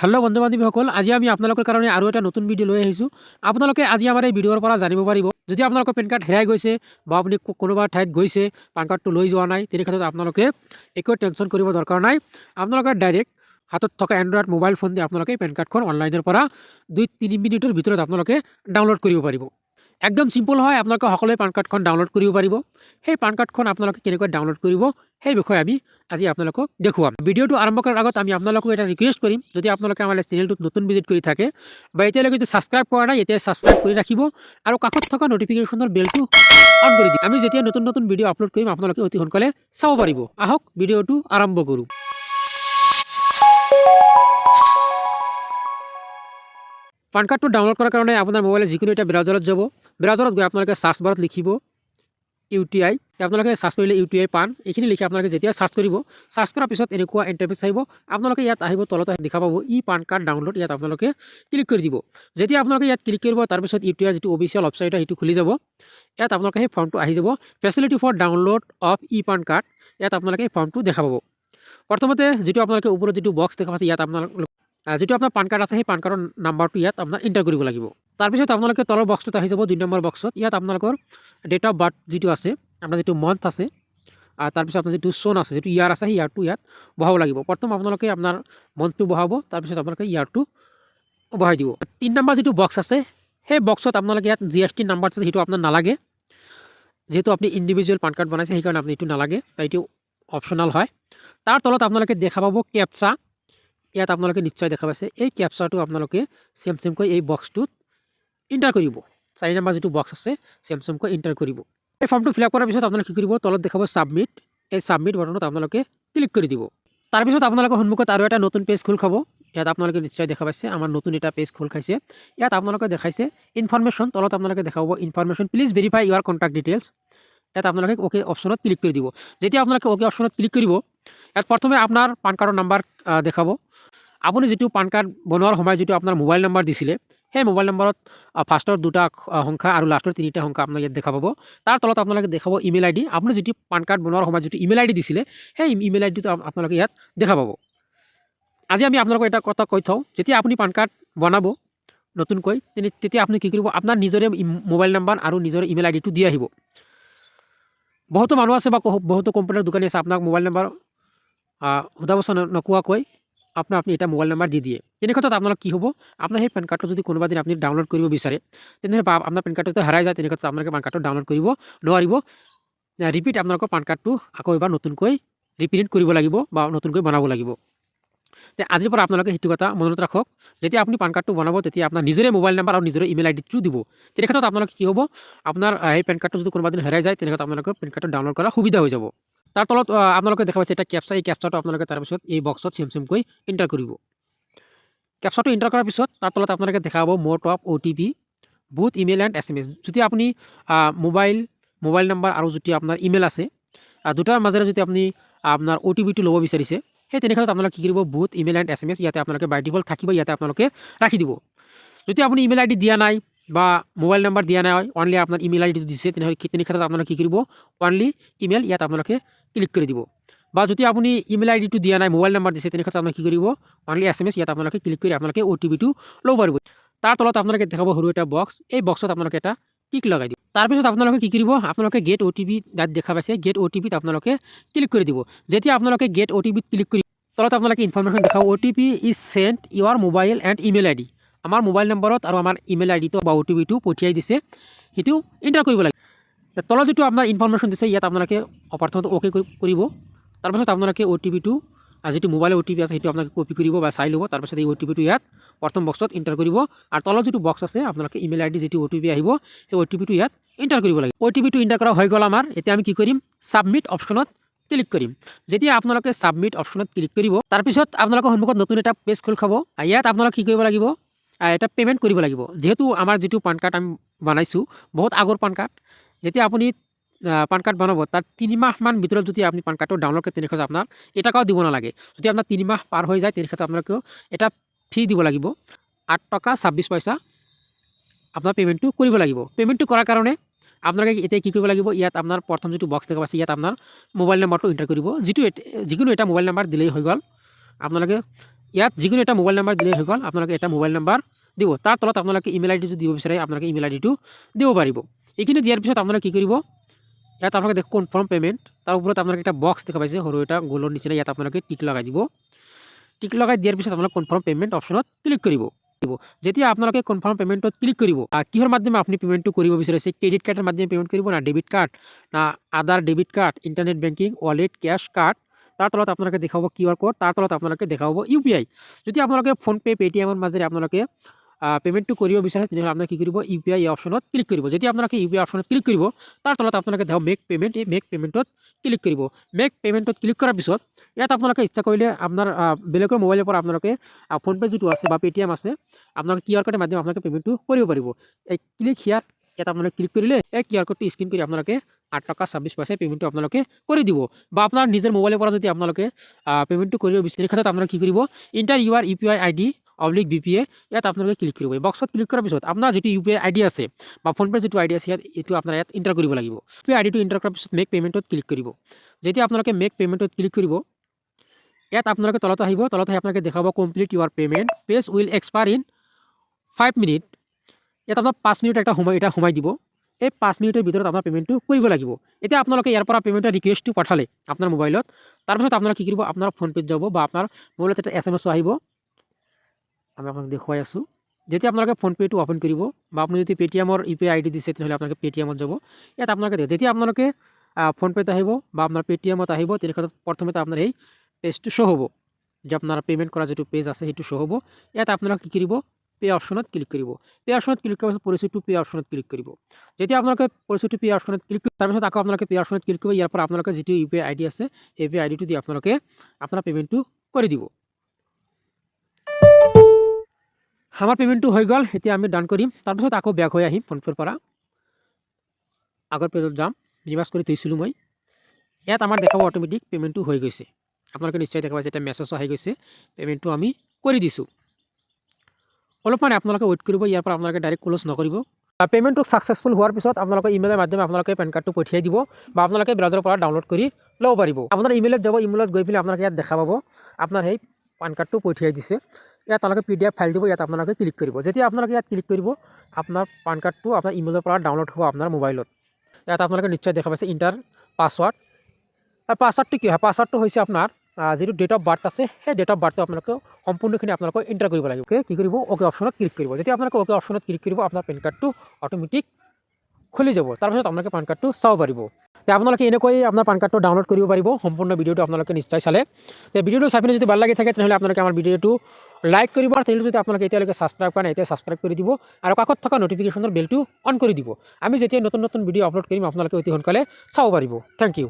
Hello' বন্ধু বান্ধৱীসকল, আজি আমি আপোনালোকৰ কাৰণে আৰু এটা নতুন ভিডিঅ' লৈ আহিছোঁ। আপোনালোকে আজি আমাৰ এই ভিডিঅ'ৰ পৰা জানিব পাৰিব, যদি আপোনালোকৰ পেন কাৰ্ড হেৰাই গৈছে বা আপুনি কোনোবা ঠাইত গৈছে পান কাৰ্ডটো লৈ যোৱা নাই, তেনে ক্ষেত্ৰত আপোনালোকে একো টেনশ্যন কৰিব দৰকাৰ নাই। আপোনালোকে ডাইৰেক্ট হাতত থকা এণ্ড্ৰইড মোবাইল ফোন দি আপোনালোকে পেন কাৰ্ডখন অনলাইনৰ পৰা 2-3 মিনিটৰ ভিতৰত আপোনালোকে ডাউনলোড কৰিব পাৰিব। একদম সিম্পল হয়, আপোনালোকে সকলোৱে পান কাৰ্ডখন ডাউনলোড কৰিব পাৰিব। সেই পান কাৰ্ডখন আপোনালোকে কেনেকৈ ডাউনলোড কৰিব সেই বিষয়ে আমি আজি আপোনালোকক দেখুৱাম। ভিডিঅ'টো আৰম্ভ কৰাৰ আগত আমি আপোনালোকক এটা ৰিকুৱেষ্ট কৰিম, যদি আপোনালোকে আমাৰ চেনেলটোত নতুন ভিজিট কৰি থাকে বা এতিয়ালৈকে যদি ছাবস্ক্ৰাইব কৰা নাই, এতিয়া ছাবস্ক্ৰাইব কৰি ৰাখিব আৰু কাষত থকা নটিফিকেশ্যনৰ বেলটো অন কৰি দিম। আমি যেতিয়া নতুন নতুন ভিডিঅ' আপলোড কৰিম আপোনালোকে অতি সোনকালে চাব পাৰিব। আহক ভিডিঅ'টো আৰম্ভ কৰোঁ। পান কাৰ্ডটো ডাউনলোড কৰাৰ কাৰণে আপোনাৰ মোবাইলে যিকোনো এটা ব্ৰাউজাৰত যাব। ব্ৰাউজাৰত গৈ আপোনালোকে সাৰ্চ বাৰত লিখিব UTI, আপোনালোকে সাৰ্চ কৰিলে UTI পান এইখিনি লিখি আপোনালোকে যেতিয়া সাৰ্চ কৰিব, সাৰ্চ কৰাৰ পিছত এনেকুৱা ইণ্টাৰফেচ আহিব। আপোনালোকে ইয়াত আহিব, তলত দেখা পাব ই পান কাৰ্ড ডাউনলোড, ইয়াত আপোনালোকে ক্লিক কৰি দিব। যেতিয়া আপোনালোকে ইয়াত ক্লিক কৰিব, তাৰপিছত UTI যিটো অফিচিয়েল ৱেবছাইট হয় সেইটো খুলি যাব। ইয়াত আপোনালোকে সেই ফৰ্মটো আহি যাব, facility for download of e PAN card. ইয়াত আপোনালোকে এই ফৰ্মটো দেখা পাব। প্ৰথমতে যিটো আপোনালোকে ওপৰত যিটো বক্স দেখা পাইছে, ইয়াত আপোনালোকে যিটো আপোনাৰ পান কাৰ্ড আছে সেই পান কাৰ্ডৰ নাম্বাৰটো ইয়াত আপোনাৰ এণ্টাৰ কৰিব লাগিব। তাৰপিছত আপোনালোকে তলৰ বক্সটোত আহি যাব, 2 নম্বৰ বক্সত। ইয়াত আপোনালোকৰ ডেট অফ বাৰ্থ যিটো আছে, আপোনাৰ যিটো মান্থ আছে, তাৰপিছত আপোনাৰ যিটো চন আছে, যিটো ইয়াৰ আছে, সেই ইয়াৰটো ইয়াত বহাব লাগিব। প্ৰথম আপোনালোকে আপোনাৰ মান্থটো বহাব, তাৰপিছত আপোনালোকে ইয়াৰটো বহাই দিব। 3 নম্বৰ যিটো বক্স আছে সেই বক্সত আপোনালোকে ইয়াত GST নাম্বাৰ আছে, সেইটো আপোনাৰ নালাগে, যিহেতু আপুনি ইণ্ডিভিজুৱেল পান কাৰ্ড বনাইছে সেইকাৰণে আপুনি এইটো নালাগে, এইটো অপশ্যনেল হয়। তাৰ তলত আপোনালোকে দেখা পাব কেপচা, ইয়াত আপোনালোকে নিশ্চয় দেখা পাইছে। এই কেপচাটো আপোনালোকে চেমকৈ এই বক্সটোত এণ্টাৰ কৰিব। 4 নম্বৰ যিটো বক্স আছে চেমকৈ এণ্টাৰ কৰিব। এই ফৰ্মটো ফিল আপ কৰাৰ পিছত আপোনালোকে কি কৰিব, তলত দেখাব ছাবমিট, এই ছাবমিট বাটনত আপোনালোকে ক্লিক কৰি দিব। তাৰপিছত আপোনালোকৰ সন্মুখত আৰু এটা নতুন পেজ খোল খাব। ইয়াত আপোনালোকে নিশ্চয় দেখা পাইছে আমাৰ নতুন এটা পেজ খোল খাইছে। ইয়াত আপোনালোকে দেখাইছে ইনফৰমেশ্যন, তলত আপোনালোকে দেখাব information, please verify Euro contact details. ইয়াত আপোনালোকে অ'কে অপশ্যনত ক্লিক কৰি দিব। যেতিয়া আপোনালোকে অ'কে অপশ্যনত ক্লিক কৰিব, ইয়াত প্ৰথমে আপোনাৰ পান কাৰ্ডৰ নাম্বাৰ দেখাব। আপুনি যিটো পান কাৰ্ড বনোৱাৰ সময়ত যিটো আপোনাৰ মোবাইল নম্বৰ দিছিলে, সেই মোবাইল নম্বৰত ফাৰ্ষ্টৰ 2টা সংখ্যা আৰু লাষ্টৰ 3টা সংখ্যা আপোনাক ইয়াত দেখা পাব। তাৰ তলত আপোনালোকে দেখাব ইমেইল ID, আপুনি যিটো পান কাৰ্ড বনোৱাৰ সময়ত যিটো ইমেইল ID দিছিলে সেই ইমেইল IDটো আপোনালোকে ইয়াত দেখা পাব। আজি আমি আপোনালোকক এটা কথা কৈ থওঁ, যেতিয়া আপুনি পান কাৰ্ড বনাব নতুনকৈ, তেতিয়া আপুনি কি কৰিব, আপোনাৰ নিজৰে মোবাইল নম্বৰ আৰু নিজৰে ইমেইল IDটো দি আহিব। বহুতো মানুহ আছে বা বহুতো কম্পিউটাৰ দোকানী আছে, আপোনাক মোবাইল নম্বৰ সোধা বচা নকোৱাকৈ আপুনি এটা মোবাইল নাম্বাৰ দি দিয়ে। তেনে ক্ষেত্ৰত আপোনালোক কি হ'ব, আপোনাৰ সেই পেন কাৰ্ডটো যদি কোনোবা দিন আপুনি ডাউনলোড কৰিব বিচাৰে, তেনেহ'লে আপোনাৰ পেন কাৰ্ডটো হেৰাই যায়, তেনে ক্ষেত্ৰত আপোনালোকে পান কাৰ্ডটো ডাউনলোড কৰিব নোৱাৰিব। ৰিপিট আপোনালোকৰ পান কাৰ্ডটো আকৌ এবাৰ নতুনকৈ ৰিপ্ৰিণ্ট কৰিব লাগিব বা নতুনকৈ বনাব লাগিব। আজিৰ পৰা আপোনালোকে সেইটো কথা মনত ৰাখক, যেতিয়া আপুনি পান কাৰ্ডটো বনাব তেতিয়া আপোনাৰ নিজৰে মোবাইল নম্বৰ আৰু নিজৰে ইমেইল IDটো দিব। তেনে ক্ষেত্ৰত আপোনালোকে কি হ'ব, আপোনাৰ এই পেন কাৰ্ডটো যদি কোনোবা দিন হেৰাই যায়, তেনে ক্ষেত্ৰত আপোনালোকে পেন কাৰ্ডটো ডাউনলোড কৰা সুবিধা হৈ যাব। তাৰ তলত আপোনালোকে দেখা পাইছে এটা কেপচা, এই কেপচাটো আপোনালোকে তাৰপিছত এই বক্সত চেমকৈ এণ্টাৰ কৰিব। কেপচাটো এণ্টাৰ কৰাৰ পিছত তাৰ তলত আপোনালোকে দেখা পাব মোৰ top OTP, booth email and SMS। যদি আপুনি মোবাইল নম্বৰ আৰু যদি আপোনাৰ ইমেইল আছে, দুটাৰ মাজেৰে যদি আপুনি আপোনাৰ OTPটো ল'ব বিচাৰিছে, সেই তেনে ক্ষেত্ৰত আপোনালোকে কি কৰিব, বুথ ইমেইল এণ্ড SMS ইয়াতে আপোনালোকে বাই ডিফল্ট থাকিব, ইয়াতে আপোনালোকে ৰাখি দিব। যদি আপুনি ইমেইল ID দিয়া নাই বা মোবাইল নম্বৰ দিয়া নাই, অনলি আপোনাৰ ইমেইল IDটো দিছে, তেনে ক্ষেত্ৰত আপোনালোকে কি কৰিব, অনলি ইমেইল ইয়াত আপোনালোকে ক্লিক কৰি দিব। বা যদি আপুনি ইমেইল IDটো দিয়া নাই, মোবাইল নম্বৰ দিছে, তেনে ক্ষেত্ৰত আপোনালোকে কি কৰিব, অনলি SMS ইয়াত আপোনালোকে ক্লিক কৰি আপোনালোকে OTPটো ল'ব পাৰিব। তাৰ তলত আপোনালোকে দেখাব সৰু এটা বক্স, এই বক্সত আপোনালোকে এটা টিক লগাই দিব। তাৰপিছত আপোনালোকে কি কৰিব, আপোনালোকে গেট OTP ইয়াত দেখা পাইছে, গেট OTPত আপোনালোকে ক্লিক কৰি দিব। যেতিয়া আপোনালোকে গেট OTPত ক্লিক কৰি তলত আপোনালোকে ইনফৰমেশ্যন দেখাব, OTP is sent your mobile and email ID। আমাৰ মোবাইল নম্বৰত আৰু আমাৰ ইমেইল IDটো বা OTPটো পঠিয়াই দিছে, সেইটো এণ্টাৰ কৰিব লাগে। তলত যিটো আপোনাৰ ইনফৰমেশ্যন দিছে ইয়াত আপোনালোকে প্ৰথমতে অ'কে কৰিব। তাৰপিছত আপোনালোকে OTPটো যিটো মোবাইলৰ OTP আছে সেইটো আপোনালোকে কপি কৰিব বা চাই ল'ব। তাৰপিছত এই OTPটো ইয়াত প্ৰথম বক্সত এণ্টাৰ কৰিব আৰু তলত যিটো বক্স আছে আপোনালোকে ইমেইল ID যিটো OTP আহিব সেই OTPটো ইয়াত এণ্টাৰ কৰিব লাগে। OTPটো এণ্টাৰ কৰা হৈ গ'ল আমাৰ। এতিয়া আমি কি কৰিম, ছাবমিট অপশ্যনত ক্লিক কৰিম। যেতিয়া আপোনালোকে ছাবমিট অপশ্যনত ক্লিক কৰিব, তাৰপিছত আপোনালোকৰ সন্মুখত নতুন এটা পেজ খোল খাব। ইয়াত আপোনালোকে কি কৰিব লাগিব, এটা পে'মেণ্ট কৰিব লাগিব। যিহেতু আমাৰ যিটো পান কাৰ্ড আমি বনাইছোঁ বহুত আগৰ পান কাৰ্ড, যেতিয়া আপুনি পান কাৰ্ড বনাব তাৰ 3 মাহমান ভিতৰত যদি আপনি পান কাৰ্ডটো ডাউনলোড কৰে তেনেক্ষেত্ৰত আপনাৰ এটাকাও দিব নালাগে। যদি আপনাৰ 3 মাহ পাৰ হৈ যায় তেনেক্ষেত্ৰত আপোনালোকেও এটা ফি দিব লাগিব, 8 টকা 26 পইচা আপনাৰ পেমেন্টটো কৰিব লাগিব। পেমেন্টটো কৰাৰ কাৰণে আপোনালোকে এতিয়া কি কৰিব লাগিব, ইয়াত আপনাৰ প্ৰথম যিটো বক্স দেখা পাইছে ইয়াত আপনাৰ মোবাইল নম্বৰটো এণ্টাৰ কৰিব। যিকোনো এটা মোবাইল নাম্বাৰ দিলেই হৈ গ'ল। আপোনালোকে ইয়াত যিকোনো এটা মোবাইল নাম্বাৰ দিলেই হৈ গ'ল আপোনালোকে এটা মোবাইল নাম্বাৰ দিব তাৰ তলত আপোনালোকে ইমেইল আইডি যদি দিব বিচাৰে আপোনালোকে ইমেইল আইডিটো দিব পাৰিব এইখিনি দিয়াৰ পিছত আপোনালোকে কি কৰিব ইয়াত আপোনালোকে দেখো কনফাৰ্ম পেমেণ্ট তাৰ ওপৰত আপোনালোকে এটা বক্স দেখা পাইছে সৰু এটা গোলৰ নিচিনা ইয়াত আপোনালোকে টিক লগাই দিব টিক লগাই দিয়াৰ পিছত আপোনালোকে কনফাৰ্ম পেমেণ্ট অপশ্যনত ক্লিক কৰিব যেতিয়া আপোনালোকে কনফাৰ্ম পেমেণ্টত ক্লিক কৰিব কিহৰ মাধ্যমে আপুনি পেমেণ্টটো কৰিব বিচাৰিছে ক্ৰেডিট কাৰ্ডৰ মাধ্যমে পেমেণ্ট কৰিব না ডেবিট কাৰ্ড না other debit card internet banking wallet cash card তাৰ তলত আপোনালোকে দেখাব QR কোড তাৰ তলত আপোনালোকে দেখাব UPI যদি আপোনালোকে ফোনপে পেটিএমৰ মাজেৰে আপোনালোকে পেমেণ্টটো কৰিব বিচাৰে তেনেহ'লে আপোনালোকে কি কৰিব UPI অপশ্যনত ক্লিক কৰিব যেতিয়া আপোনালোকে UPI অপশ্যনত ক্লিক কৰিব তাৰ তলত আপোনালোকে দেখাব মেক পেমেণ্ট এই মেক পেমেণ্টত ক্লিক কৰিব মেক পেমেণ্টত ক্লিক কৰাৰ পিছত ইয়াত আপোনালোকে ইচ্ছা কৰিলে আপোনাৰ বেলেগৰ মোবাইলৰ পৰা আপোনালোকে ফোনপে যিটো আছে বা পেটিএম আছে আপোনালোকে QR কোডৰ মাধ্যমে আপোনালোকে পেমেণ্টটো কৰিব পাৰিব এই ক্লিক হিয়াৰ ইয়াত আপোনালোকে ক্লিক কৰিলে এই QR কোডটো স্ক্যান কৰি আপোনালোকে 8 টকা 26 পইচা পেমেণ্টটো আপোনালোকে কৰি দিব বা আপোনাৰ নিজৰ মোবাইলৰ পৰা যদি আপোনালোকে পেমেণ্টটো কৰিব বিচাৰে ক্ষেত্ৰত আপোনালোকে কি কৰিব ইণ্টাৰ ইউআৰ UPI ID /BPA ইয়াত আপোনালোকে ক্লিক কৰিব বক্সত ক্লিক কৰাৰ পিছত আপোনাৰ যিটো UPI ID আছে বা ফোনপে যিটো ID আছে এইটো আপোনাৰ ইয়াত এণ্টাৰ কৰিব লাগিব UPI ID টো এণ্টাৰ কৰাৰ পিছত মেক পেমেণ্টত ক্লিক কৰিব যেতিয়া আপোনালোকে মেক পেমেণ্টত ক্লিক কৰিব ইয়াত আপোনালোকে তলত আহিব তলত আহি আপোনালোকে দেখাব complete Euro payment page will expire in 5 minute ইয়াত আপোনাৰ 5 মিনিট এটা সোমাই দিব এই 5 মিনিটেৰ ভিতৰত আপোনাৰ পেমেণ্টটো কৰিব লাগিব এতিয়া আপোনালোকে ইয়াৰ পৰা পেমেণ্টৰ ৰিকুৱেষ্টটো পঠালে আপোনাৰ মোবাইলত তাৰপিছত আপোনালোকে কি কৰিব আপোনাৰ ফোনপেত যাব বা আপোনাৰ মোবাইলত এটা SMS আহিব আমি আপোনাক দেখুৱাই আছোঁ যেতিয়া আপোনালোকে ফোনপেটো ওপেন কৰিব বা আপুনি যদি পেটিএমৰ UPI ID দিছে তেনেহ'লে আপোনালোকে পেটিএমত যাব ইয়াত আপোনালোকে যেতিয়া আপোনালোকে ফোনপেত আহিব বা আপোনাৰ পেটিএমত আহিব তেনেক্ষেত্ৰত প্ৰথমতে আপোনাৰ এই পেজটো শ্ব' হ'ব যে আপোনাৰ পেমেণ্ট কৰা যিটো পেজ আছে সেইটো শ্ব' হ'ব ইয়াত আপোনালোকে কি কৰিব পে অপশ্যনত ক্লিক কৰিব পে অপশ্যনত ক্লিক কৰাৰ পিছত প্ৰচিড টু পে অপশ্যনত ক্লিক কৰিব যেতিয়া আপোনালোকে প্ৰচিড টু পে অপশ্যনত ক্লিক কৰিব তাৰপিছত আকৌ আপোনালোকে পে অপশ্যনত ক্লিক কৰিব ইয়াৰ পৰা আপোনালোকে যিটো UPI ID আছে সেই UPI ID টো দি আপোনালোকে আপোনাৰ পেমেণ্টটো কৰি দিব আমাৰ পেমেণ্টটো হৈ গ'ল এতিয়া আমি ডান কৰিম তাৰপিছত আকৌ বেক হৈ আহিম ফোনপেৰ পৰা আগৰ পেজত যাম ৰিভাৰ্ছ কৰি থৈছিলোঁ মই ইয়াত আমাৰ দেখাব অট'মেটিক পেমেণ্টটো হৈ গৈছে আপোনালোকে নিশ্চয় দেখা পাইছে এটা মেছেজ আহি গৈছে পেমেণ্টটো আমি কৰি দিছোঁ অলপমান আপোনালোকে ৱেইট কৰিব ইয়াৰ পৰা আপোনালোকে ডাইৰেক্ট ক্লোজ নকৰিব পেমেণ্টটো ছাকচেছফুল হোৱাৰ পিছত আপোনালোকে ইমেইলৰ মাধ্যমে আপোনালোকে পেন কাৰ্ডটো পঠিয়াই দিব বা আপোনালোকে ব্ৰাউজাৰৰ পৰা ডাউনলোড কৰি ল'ব পাৰিব আপোনাৰ ইমেইলত যাব ইমেইলত গৈ পেলাই আপোনালোকে ইয়াত দেখা পাব আপোনাৰ সেই পান কাৰ্ডটো পঠিয়াই দিছে ইয়াত আপোনালোকে PDF ফাইল দিব ইয়াত আপোনালোকে ক্লিক কৰিব যেতিয়া আপোনালোকে ইয়াত ক্লিক কৰিব আপোনাৰ পান কাৰ্ডটো আপোনাৰ ইমেইলৰ পৰা ডাউনলোড হ'ব আপোনাৰ মোবাইলত ইয়াত আপোনালোকে নিশ্চয় দেখা পাইছে ইণ্টাৰ পাছৱাৰ্ড পাছৱাৰ্ডটো কি হয় পাছৱাৰ্ডটো হৈছে আপোনাৰ যিটো ডেট অফ বাৰ্থ আছে সেই ডেট অফ বাৰ্থটো আপোনালোকে সম্পূৰ্ণখিনি আপোনালোকে এণ্টাৰ কৰিব লাগিব কি কৰিব অ'কে অপশ্যনত ক্লিক কৰিব যেতিয়া আপোনালোকে অ'কে অপশ্যনত ক্লিক কৰিব আপোনাৰ পেন কাৰ্ডটো অট'মেটিক খুলি যাব তাৰপিছত আপোনালোকে পান কাৰ্ডটো চাব পাৰিব আপোনালোকে এনেকৈ আপোনাৰ পান কাৰ্ডটো ডাউনলোড কৰিব পাৰিব সম্পূৰ্ণ ভিডিঅ'টো আপোনালোকে নিশ্চয় চালে ভিডিঅ'টো চাই পিনে যদি ভাল লাগি থাকে তেনেহ'লে আপোনালোকে আমাৰ ভিডিঅ'টো লাইক কৰিব আৰু চেনেলটো যদি আপোনালোকে এতিয়ালৈকে ছাবস্ক্ৰাইব কৰা নাই এতিয়া ছাবস্ক্ৰাইব কৰি দিব আৰু কাষত থকা ন'টিফিকেশ্যনৰ বেলটো অন কৰি দিব আমি যেতিয়া নতুন নতুন ভিডিঅ' আপলোড কৰিম আপোনালোকে অতি সোনকালে চাব পাৰিব থেংক ইউ